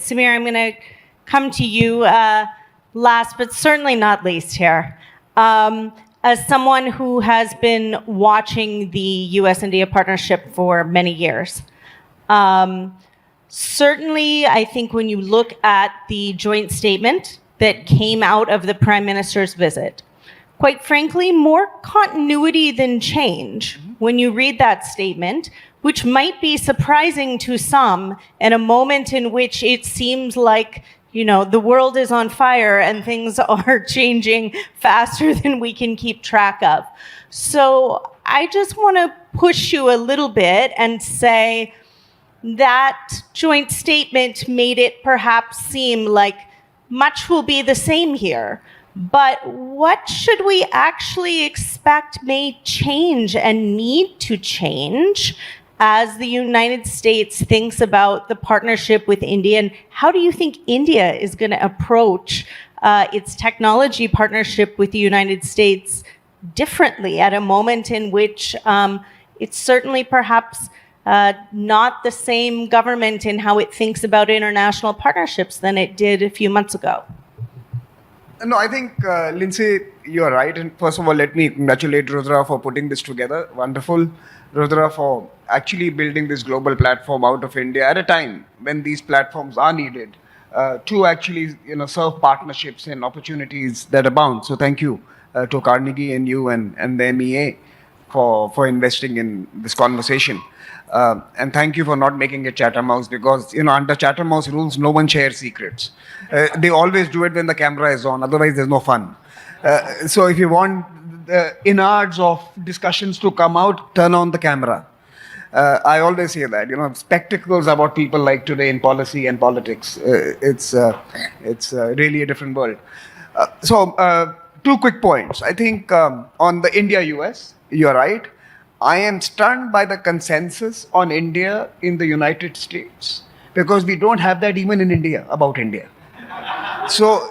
Samir, I'm going to come to you last, but certainly not least here. As someone who has been watching the US-India partnership for many years, certainly I think when you look at the joint statement that came out of the Prime Minister's visit, quite frankly, more continuity than change when you read that statement, which might be surprising to some in a moment in which it seems like, you know, the world is on fire and things are changing faster than we can keep track of. So I just want to push you a little bit and say that joint statement made it perhaps seem like much will be the same here. But what should we actually expect may change and need to change as the United States thinks about the partnership with India? And how do you think India is going to approach its technology partnership with the United States differently at a moment in which it's certainly perhaps not the same government in how it thinks about international partnerships than it did a few months ago? No, I think, Lindsay, you're right. And first of all, let me congratulate Rudra for putting this together. Wonderful. Rudra for actually building this global platform out of India at a time when these platforms are needed to actually, serve partnerships and opportunities that abound. So thank you to Carnegie and you and the MEA for investing in this conversation. And thank you for not making it Chatham House because, under Chatham House rules, no one shares secrets. They always do it when the camera is on, otherwise there's no fun. So if you want the innards of discussions to come out, turn on the camera. I always say that, spectacles are what people like today in policy and politics. It's really a different world. So 2 quick points. I think on the India-US, you're right. I am stunned by the consensus on India in the United States because we don't have that even in India about India. So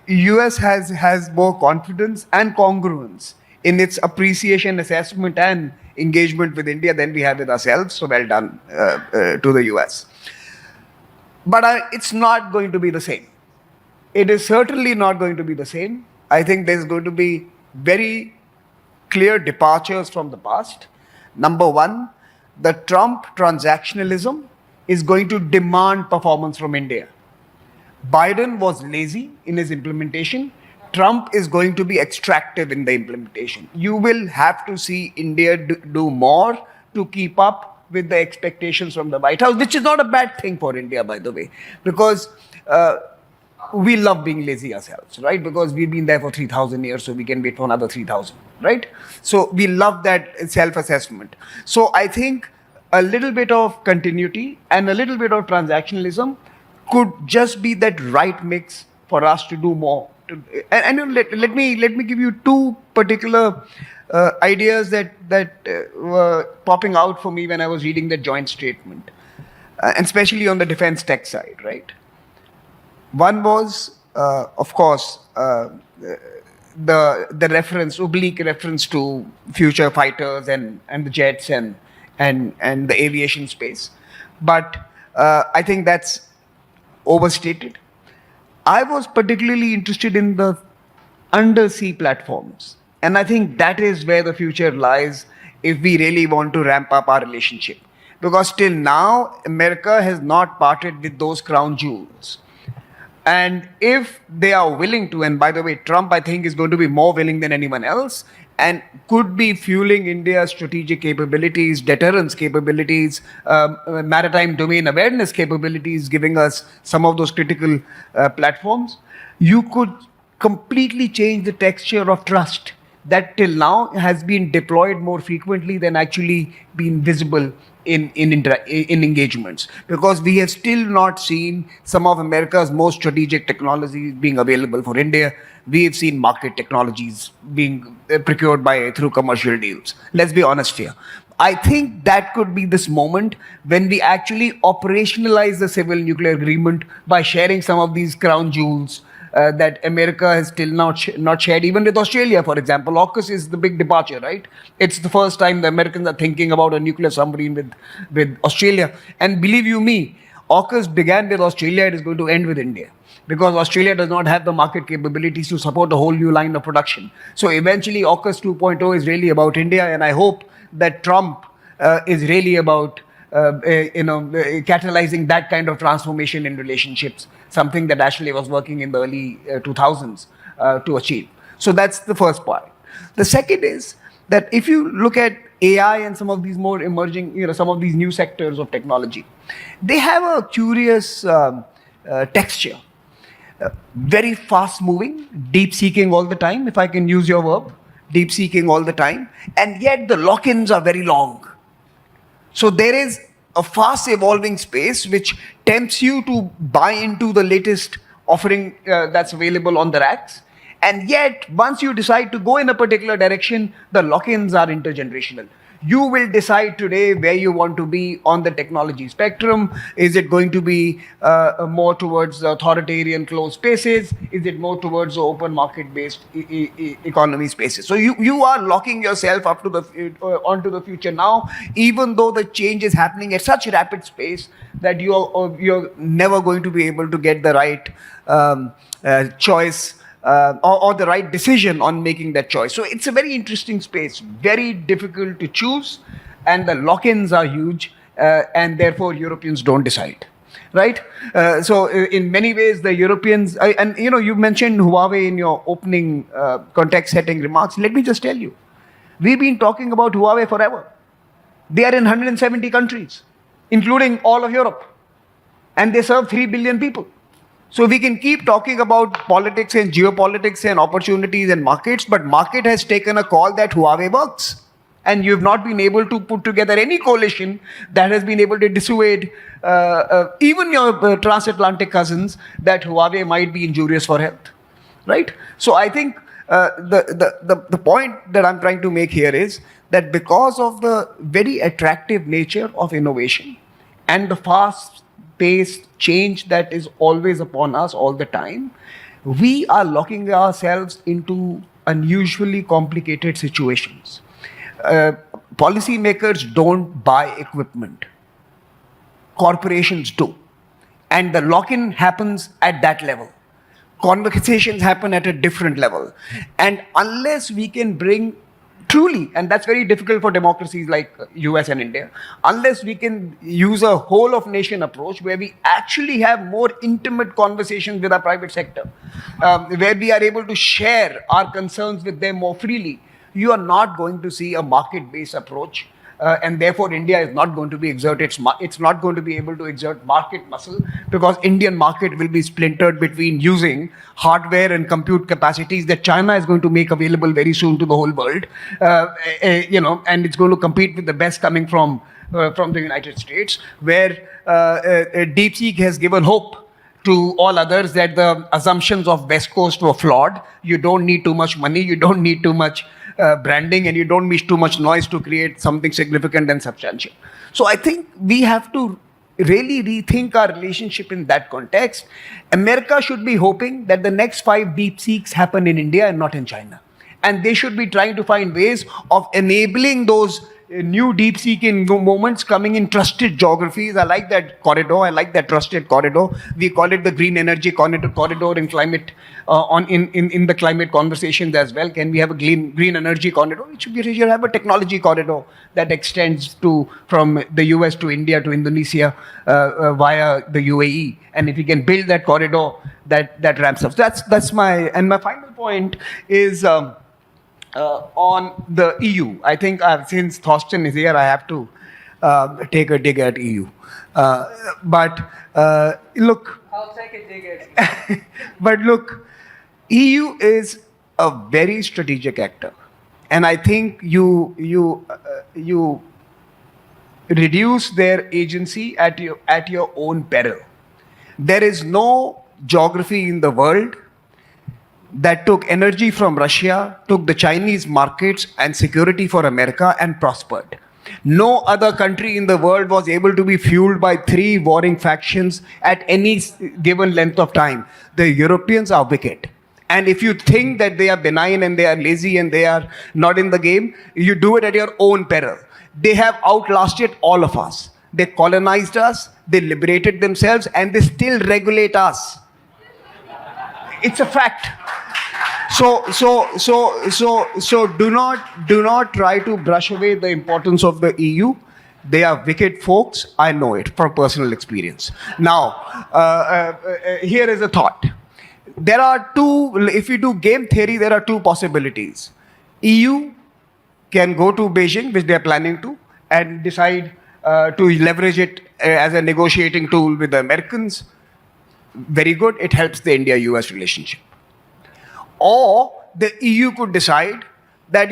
US has more confidence and congruence in its appreciation, assessment and engagement with India than we have with ourselves. So well done to the US. But it's not going to be the same. It is certainly not going to be the same. I think there's going to be very clear departures from the past. Number one, the Trump transactionalism is going to demand performance from India. Biden was lazy in his implementation. Trump is going to be extractive in the implementation. You will have to see India do more to keep up with the expectations from the White House, which is not a bad thing for India, by the way, because we love being lazy ourselves, right? Because we've been there for 3,000 years, so we can wait for another 3,000, right? So we love that self-assessment. So I think a little bit of continuity and a little bit of transactionalism could just be that right mix for us to do more. And let me give you 2 particular ideas that were popping out for me when I was reading the joint statement, and especially on the defense tech side, right? One was, of course, the oblique reference to future fighters and the jets and the aviation space. But I think that's overstated. I was particularly interested in the undersea platforms. And I think that is where the future lies if we really want to ramp up our relationship. Because till now, America has not parted with those crown jewels. And if they are willing to, and by the way, Trump, I think, is going to be more willing than anyone else and could be fueling India's strategic capabilities, deterrence capabilities, maritime domain awareness capabilities, giving us some of those critical platforms, you could completely change the texture of trust that till now has been deployed more frequently than actually been visible in engagements, because we have still not seen some of America's most strategic technologies being available for India. We have seen market technologies being procured through commercial deals. Let's be honest here. I think that could be this moment when we actually operationalize the civil nuclear agreement by sharing some of these crown jewels that America has still not shared, even with Australia, for example. AUKUS is the big departure, right? It's the first time the Americans are thinking about a nuclear submarine with Australia. And believe you me, AUKUS began with Australia, it is going to end with India. Because Australia does not have the market capabilities to support a whole new line of production. So eventually AUKUS 2.0 is really about India, and I hope that Trump is really about catalyzing that kind of transformation in relationships, something that Ashley was working in the early 2000s to achieve. So that's the first part. The second is that if you look at AI and some of these more emerging, some of these new sectors of technology, they have a curious texture. Very fast moving, deep seeking all the time, if I can use your verb, deep seeking all the time, and yet the lock-ins are very long. So there is a fast evolving space which tempts you to buy into the latest offering that's available on the racks. And yet, once you decide to go in a particular direction, the lock-ins are intergenerational. You will decide today where you want to be on the technology spectrum. Is it going to be more towards the authoritarian closed spaces? Is it more towards the open market-based economy spaces? So you are locking yourself up to onto the future now, even though the change is happening at such rapid pace that you're never going to be able to get the right choice. Or the right decision on making that choice. So it's a very interesting space, very difficult to choose, and the lock-ins are huge, and therefore Europeans don't decide, right? So in many ways, the Europeans, and you mentioned Huawei in your opening context-setting remarks. Let me just tell you, we've been talking about Huawei forever. They are in 170 countries, including all of Europe, and they serve 3 billion people. So we can keep talking about politics and geopolitics and opportunities and markets, but market has taken a call that Huawei works. And you've not been able to put together any coalition that has been able to dissuade even your transatlantic cousins that Huawei might be injurious for health, right? So I think the point that I'm trying to make here is that because of the very attractive nature of innovation and the fast-paced change that is always upon us all the time, we are locking ourselves into unusually complicated situations. Policymakers don't buy equipment. Corporations do. And the lock-in happens at that level. Conversations happen at a different level. And unless we can bring truly, and that's very difficult for democracies like US and India, unless we can use a whole of nation approach where we actually have more intimate conversations with our private sector, where we are able to share our concerns with them more freely, you are not going to see a market-based approach. And therefore, India is not going to be it's not going to be able to exert market muscle, because Indian market will be splintered between using hardware and compute capacities that China is going to make available very soon to the whole world, and it's going to compete with the best coming from the United States, where DeepSeek has given hope to all others that the assumptions of West Coast were flawed. You don't need too much money, you don't need too much branding, and you don't need too much noise to create something significant and substantial. So I think we have to really rethink our relationship in that context. America should be hoping that the next 5 DeepSeeks happen in India and not in China. And they should be trying to find ways of enabling those new deep-seeking moments coming in trusted geographies. I like that corridor. I like that trusted corridor. We call it the green energy corridor in climate, in the climate conversations as well. Can we have a green energy corridor? We should have a technology corridor that extends from the US to India to Indonesia via the UAE. And if we can build that corridor, that ramps up. That's my final point is. On the EU, I think since Thorsten is here, I have to take a dig at EU. But look, I'll take a dig at you. but look, EU is a very strategic actor, and I think you reduce their agency at your own peril. There is no geography in the world that took energy from Russia, took the Chinese markets and security for America, and prospered. No other country in the world was able to be fueled by 3 warring factions at any given length of time. The Europeans are wicked. And if you think that they are benign and they are lazy and they are not in the game, you do it at your own peril. They have outlasted all of us. they colonized us, they liberated themselves, and they still regulate us. It's a fact. So do not try to brush away the importance of the EU. They are wicked folks. I know it from personal experience. Now, here is a thought. There are two, if we do game theory, there are two possibilities. EU can go to Beijing, which they are planning to, and decide to leverage it as a negotiating tool with the Americans. Very good. It helps the India-US relationship. Or the EU could decide that,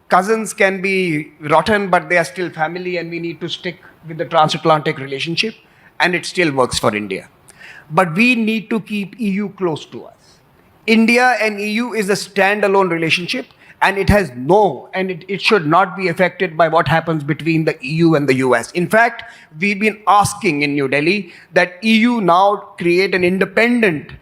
cousins can be rotten, but they are still family, and we need to stick with the transatlantic relationship, and it still works for India. But we need to keep EU close to us. India and EU is a standalone relationship, and it has it should not be affected by what happens between the EU and the US. In fact, we've been asking in New Delhi that EU now create an independent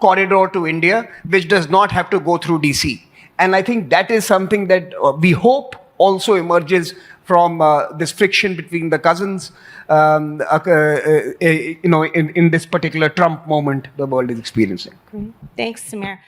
corridor to India, which does not have to go through DC. And I think that is something that we hope also emerges from this friction between the cousins, in this particular Trump moment the world is experiencing. Thanks, Samir.